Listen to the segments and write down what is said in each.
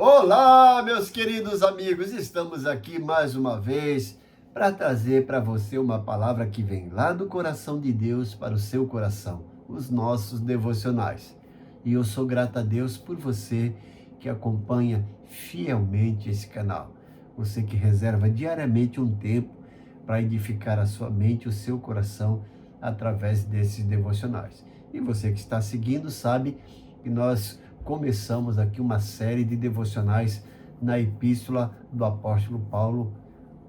Olá, meus queridos amigos, estamos aqui mais uma vez para trazer para você uma palavra que vem lá do coração de Deus para o seu coração, os nossos devocionais. E eu sou grato a Deus por você que acompanha fielmente esse canal, você que reserva diariamente um tempo para edificar a sua mente e o seu coração através desses devocionais. E você que está seguindo sabe que nós começamos aqui uma série de devocionais na epístola do apóstolo Paulo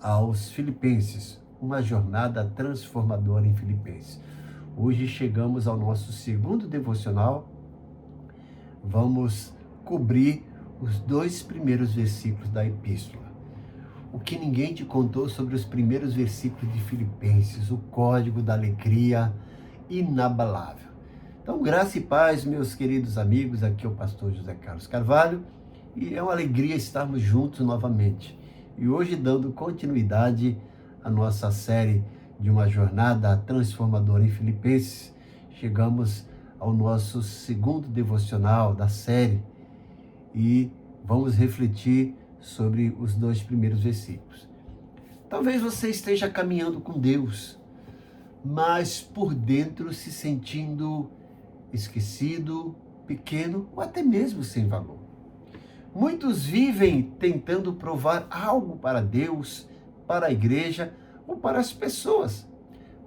aos Filipenses, uma jornada transformadora em Filipenses. Hoje chegamos ao nosso segundo devocional. Vamos cobrir os 2 primeiros versículos da epístola. O que ninguém te contou sobre os primeiros versículos de Filipenses, o código da alegria inabalável. Então, graça e paz, meus queridos amigos, aqui é o pastor José Carlos Carvalho, e é uma alegria estarmos juntos novamente. E hoje, dando continuidade à nossa série de uma jornada transformadora em Filipenses, chegamos ao nosso segundo devocional da série e vamos refletir sobre os 2 primeiros versículos. Talvez você esteja caminhando com Deus, mas por dentro se sentindo esquecido, pequeno ou até mesmo sem valor. Muitos vivem tentando provar algo para Deus, para a igreja ou para as pessoas,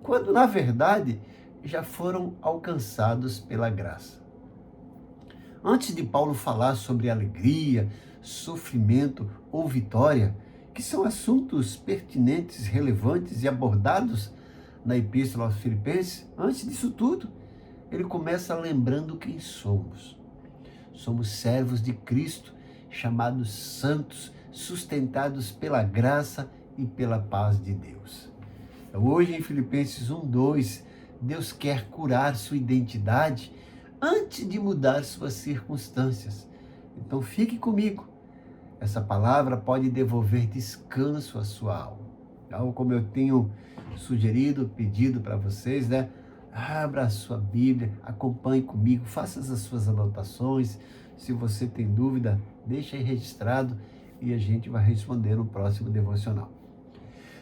quando na verdade já foram alcançados pela graça. Antes de Paulo falar sobre alegria, sofrimento ou vitória, que são assuntos pertinentes, relevantes e abordados na epístola aos Filipenses, antes disso tudo, ele começa lembrando quem somos. Somos servos de Cristo, chamados santos, sustentados pela graça e pela paz de Deus. Então, hoje em Filipenses 1:2, Deus quer curar sua identidade antes de mudar suas circunstâncias. Então fique comigo. Essa palavra pode devolver descanso à sua alma. Então, como eu tenho sugerido, pedido para vocês, abra a sua Bíblia, acompanhe comigo, faça as suas anotações. Se você tem dúvida, deixa aí registrado e a gente vai responder no próximo devocional.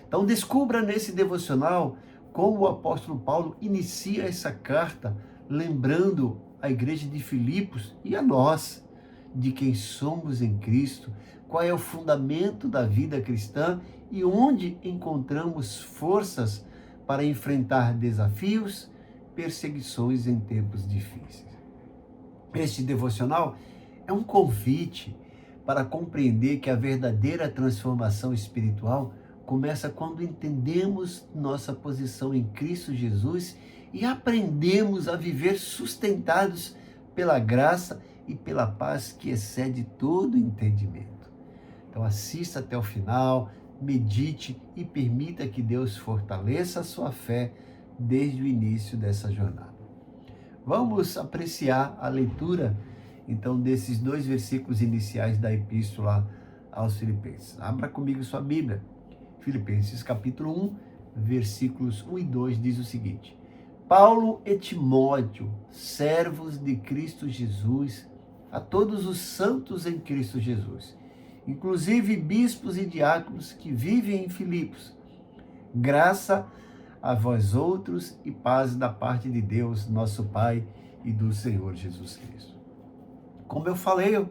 Então, descubra nesse devocional como o apóstolo Paulo inicia essa carta, lembrando a igreja de Filipos e a nós de quem somos em Cristo, qual é o fundamento da vida cristã e onde encontramos forças para enfrentar desafios, perseguições em tempos difíceis. Este devocional é um convite para compreender que a verdadeira transformação espiritual começa quando entendemos nossa posição em Cristo Jesus e aprendemos a viver sustentados pela graça e pela paz que excede todo entendimento. Então assista até o final, medite e permita que Deus fortaleça a sua fé desde o início dessa jornada. Vamos apreciar a leitura, então, desses 2 versículos iniciais da epístola aos Filipenses. Abra comigo sua Bíblia. Filipenses capítulo 1, versículos 1 e 2 diz o seguinte: Paulo e Timóteo, servos de Cristo Jesus, a todos os santos em Cristo Jesus, inclusive bispos e diáconos que vivem em Filipos, graça a vós outros e paz da parte de Deus, nosso Pai, e do Senhor Jesus Cristo. Como eu falei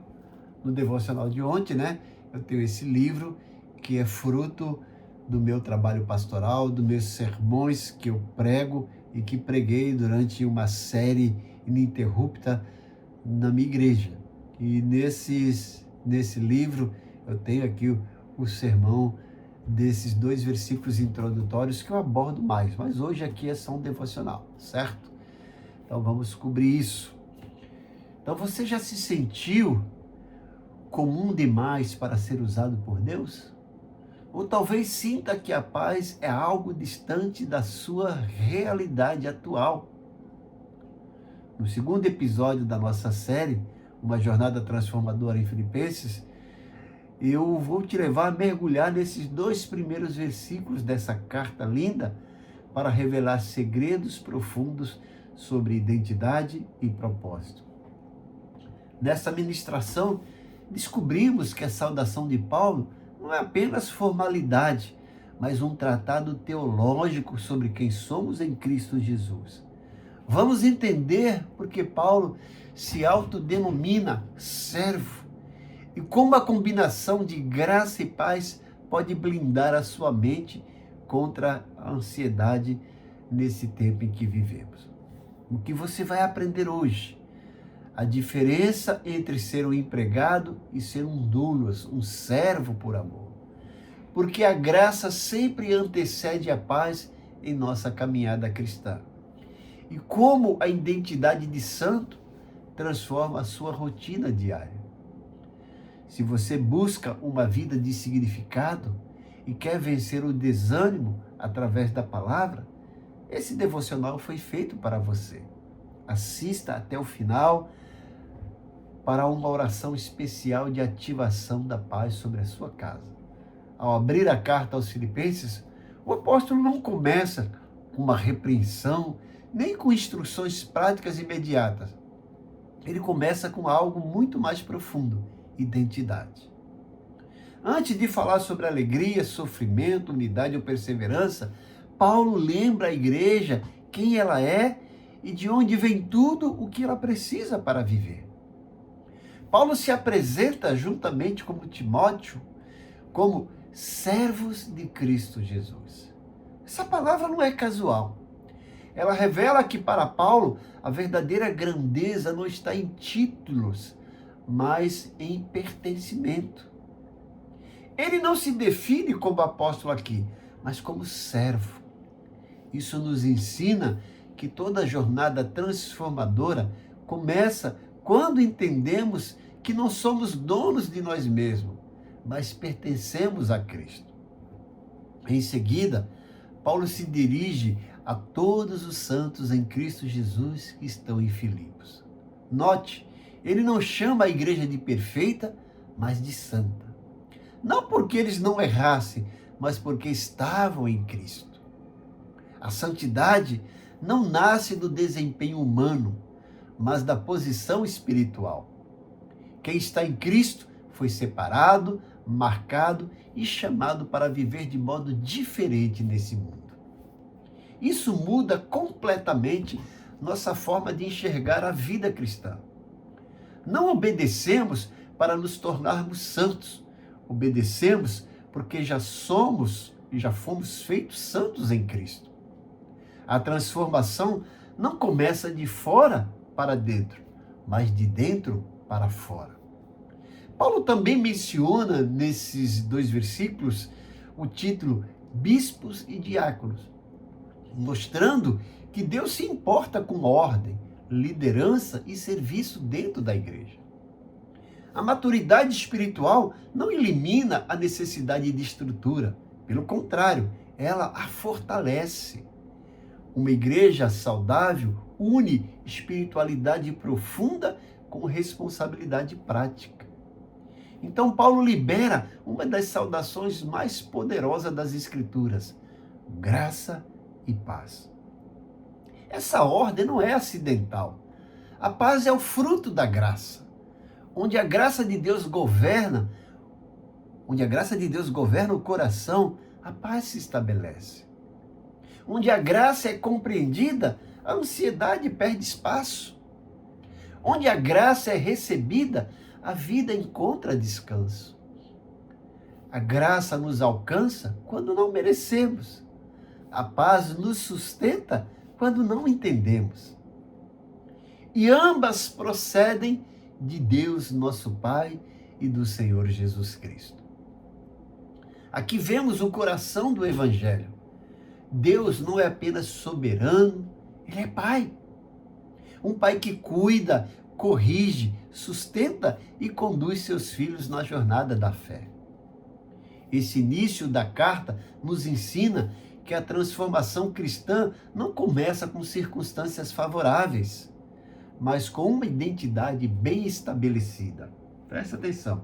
no devocional de ontem, eu tenho esse livro que é fruto do meu trabalho pastoral, dos meus sermões que eu prego e que preguei durante uma série ininterrupta na minha igreja. E nesse livro eu tenho aqui o sermão desses 2 versículos introdutórios que eu abordo mais, mas hoje aqui é só um devocional, certo? Então vamos cobrir isso. Então você já se sentiu comum demais para ser usado por Deus? Ou talvez sinta que a paz é algo distante da sua realidade atual. No segundo episódio da nossa série, Uma Jornada Transformadora em Filipenses, eu vou te levar a mergulhar nesses 2 primeiros versículos dessa carta linda para revelar segredos profundos sobre identidade e propósito. Nessa ministração, descobrimos que a saudação de Paulo não é apenas formalidade, mas um tratado teológico sobre quem somos em Cristo Jesus. Vamos entender porque Paulo se autodenomina servo e como a combinação de graça e paz pode blindar a sua mente contra a ansiedade nesse tempo em que vivemos. O que você vai aprender hoje? A diferença entre ser um empregado e ser um doulos, um servo por amor. Porque a graça sempre antecede a paz em nossa caminhada cristã. E como a identidade de santo transforma a sua rotina diária. Se você busca uma vida de significado e quer vencer o desânimo através da palavra, esse devocional foi feito para você. Assista até o final para uma oração especial de ativação da paz sobre a sua casa. Ao abrir a carta aos Filipenses, o apóstolo não começa com uma repreensão, nem com instruções práticas imediatas. Ele começa com algo muito mais profundo: identidade. Antes de falar sobre alegria, sofrimento, unidade ou perseverança, Paulo lembra à igreja quem ela é e de onde vem tudo o que ela precisa para viver. Paulo se apresenta juntamente como Timóteo, como servos de Cristo Jesus. Essa palavra não é casual. Ela revela que para Paulo a verdadeira grandeza não está em títulos, mas em pertencimento. Ele não se define como apóstolo aqui, mas como servo. Isso nos ensina que toda jornada transformadora começa quando entendemos que não somos donos de nós mesmos, mas pertencemos a Cristo. Em seguida, Paulo se dirige a todos os santos em Cristo Jesus que estão em Filipos. Note, ele não chama a igreja de perfeita, mas de santa. Não porque eles não errassem, mas porque estavam em Cristo. A santidade não nasce do desempenho humano, mas da posição espiritual. Quem está em Cristo foi separado, marcado e chamado para viver de modo diferente nesse mundo. Isso muda completamente nossa forma de enxergar a vida cristã. Não obedecemos para nos tornarmos santos. Obedecemos porque já somos e já fomos feitos santos em Cristo. A transformação não começa de fora para dentro, mas de dentro para fora. Paulo também menciona nesses 2 versículos o título bispos e diáconos, mostrando que Deus se importa com ordem, liderança e serviço dentro da igreja. A maturidade espiritual não elimina a necessidade de estrutura, pelo contrário, ela a fortalece. Uma igreja saudável une espiritualidade profunda com responsabilidade prática. Então Paulo libera uma das saudações mais poderosas das Escrituras: graça e paz. Essa ordem não é acidental. A paz é o fruto da graça. Onde a graça de Deus governa o coração, a paz se estabelece. Onde a graça é compreendida, a ansiedade perde espaço. Onde a graça é recebida, a vida encontra descanso. A graça nos alcança quando não merecemos. A paz nos sustenta quando não entendemos. E ambas procedem de Deus, nosso Pai, e do Senhor Jesus Cristo. Aqui vemos o coração do Evangelho. Deus não é apenas soberano, Ele é Pai. Um Pai que cuida, corrige, sustenta e conduz seus filhos na jornada da fé. Esse início da carta nos ensina que a transformação cristã não começa com circunstâncias favoráveis, mas com uma identidade bem estabelecida. Presta atenção.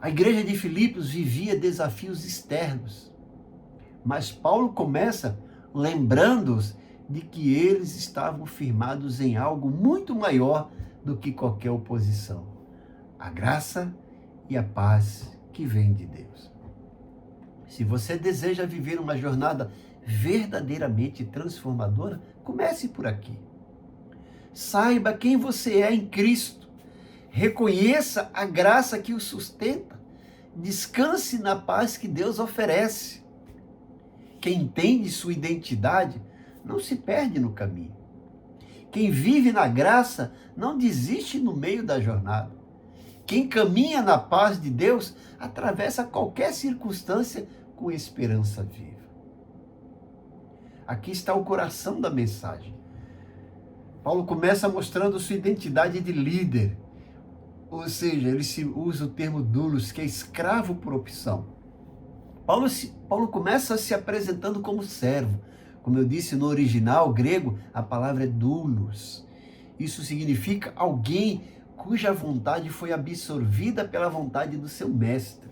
A igreja de Filipos vivia desafios externos, mas Paulo começa lembrando-os de que eles estavam firmados em algo muito maior do que qualquer oposição: a graça e a paz que vem de Deus. Se você deseja viver uma jornada verdadeiramente transformadora, comece por aqui. Saiba quem você é em Cristo. Reconheça a graça que o sustenta. Descanse na paz que Deus oferece. Quem entende sua identidade não se perde no caminho. Quem vive na graça não desiste no meio da jornada. Quem caminha na paz de Deus atravessa qualquer circunstância com esperança viva. Aqui está o coração da mensagem. Paulo começa mostrando sua identidade de líder. Ou seja, ele usa o termo doulos, que é escravo por opção. Paulo começa se apresentando como servo. Como eu disse no original grego, a palavra é doulos. Isso significa alguém cuja vontade foi absorvida pela vontade do seu mestre.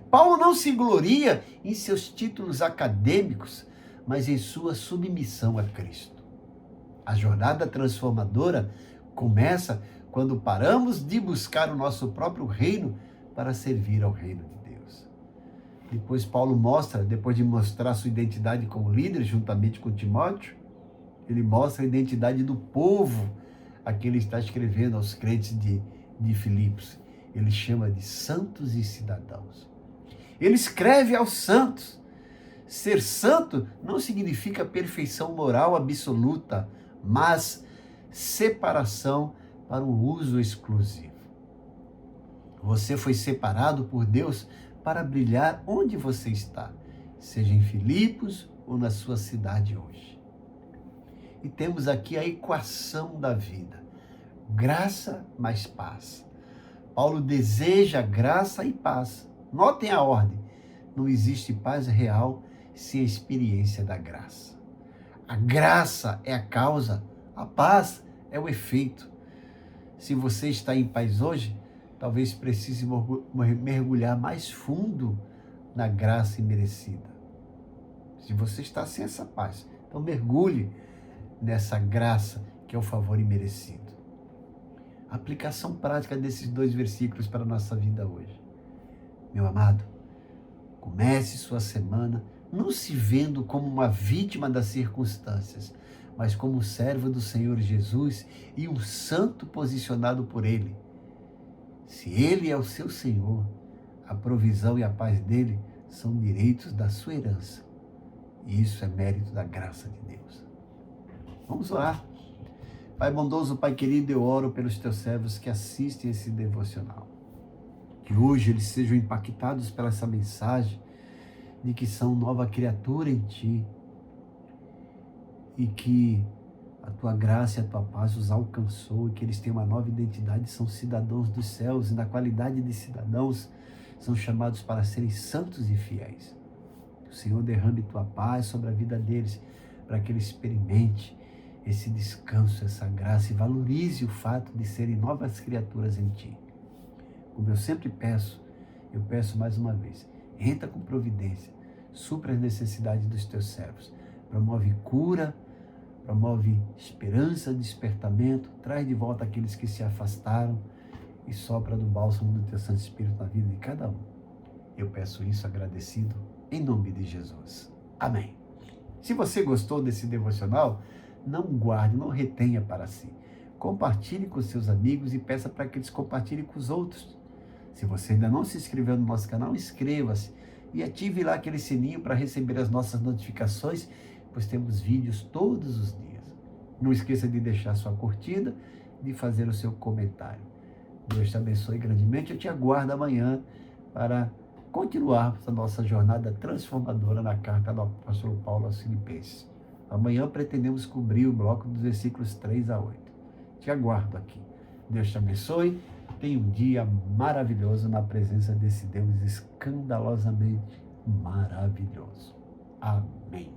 Paulo não se gloria em seus títulos acadêmicos, mas em sua submissão a Cristo. A jornada transformadora começa quando paramos de buscar o nosso próprio reino para servir ao reino de Deus. Depois Paulo depois de mostrar sua identidade como líder, juntamente com Timóteo, ele mostra a identidade do povo a que ele está escrevendo aos crentes de Filipos. Ele chama de santos e cidadãos. Ele escreve aos santos. Ser santo não significa perfeição moral absoluta, mas separação para um uso exclusivo. Você foi separado por Deus para brilhar onde você está, seja em Filipos ou na sua cidade hoje. E temos aqui a equação da vida: graça mais paz. Paulo deseja graça e paz. Notem a ordem: não existe paz real sem a experiência da graça. A graça é a causa, a paz é o efeito. Se você está em paz hoje, talvez precise mergulhar mais fundo na graça imerecida. Se você está sem essa paz, então mergulhe nessa graça que é o favor imerecido. Aplicação prática desses 2 versículos para a nossa vida hoje. Meu amado, comece sua semana não se vendo como uma vítima das circunstâncias, mas como servo do Senhor Jesus e um santo posicionado por Ele. Se Ele é o seu Senhor, a provisão e a paz dele são direitos da sua herança. E isso é mérito da graça de Deus. Vamos orar. Pai bondoso, Pai querido, eu oro pelos teus servos que assistem esse devocional. Que hoje eles sejam impactados pela essa mensagem de que são nova criatura em Ti e que a Tua graça e a Tua paz os alcançou e que eles têm uma nova identidade, são cidadãos dos céus e na qualidade de cidadãos são chamados para serem santos e fiéis. Que o Senhor derrame Tua paz sobre a vida deles para que eles experimentem esse descanso, essa graça e valorize o fato de serem novas criaturas em Ti. Como eu sempre peço, eu peço mais uma vez, entra com providência, supra as necessidades dos teus servos, promove cura, promove esperança, despertamento, traz de volta aqueles que se afastaram e sopra do bálsamo do teu Santo Espírito na vida de cada um. Eu peço isso agradecido em nome de Jesus. Amém. Se você gostou desse devocional, não guarde, não retenha para si. Compartilhe com seus amigos e peça para que eles compartilhem com os outros. Se você ainda não se inscreveu no nosso canal, inscreva-se e ative lá aquele sininho para receber as nossas notificações, pois temos vídeos todos os dias. Não esqueça de deixar sua curtida, de fazer o seu comentário. Deus te abençoe grandemente. Eu te aguardo amanhã para continuarmos a nossa jornada transformadora na carta do apóstolo Paulo aos Filipenses. Amanhã pretendemos cobrir o bloco dos versículos 3 a 8. Te aguardo aqui. Deus te abençoe. Tenha um dia maravilhoso na presença desse Deus escandalosamente maravilhoso. Amém.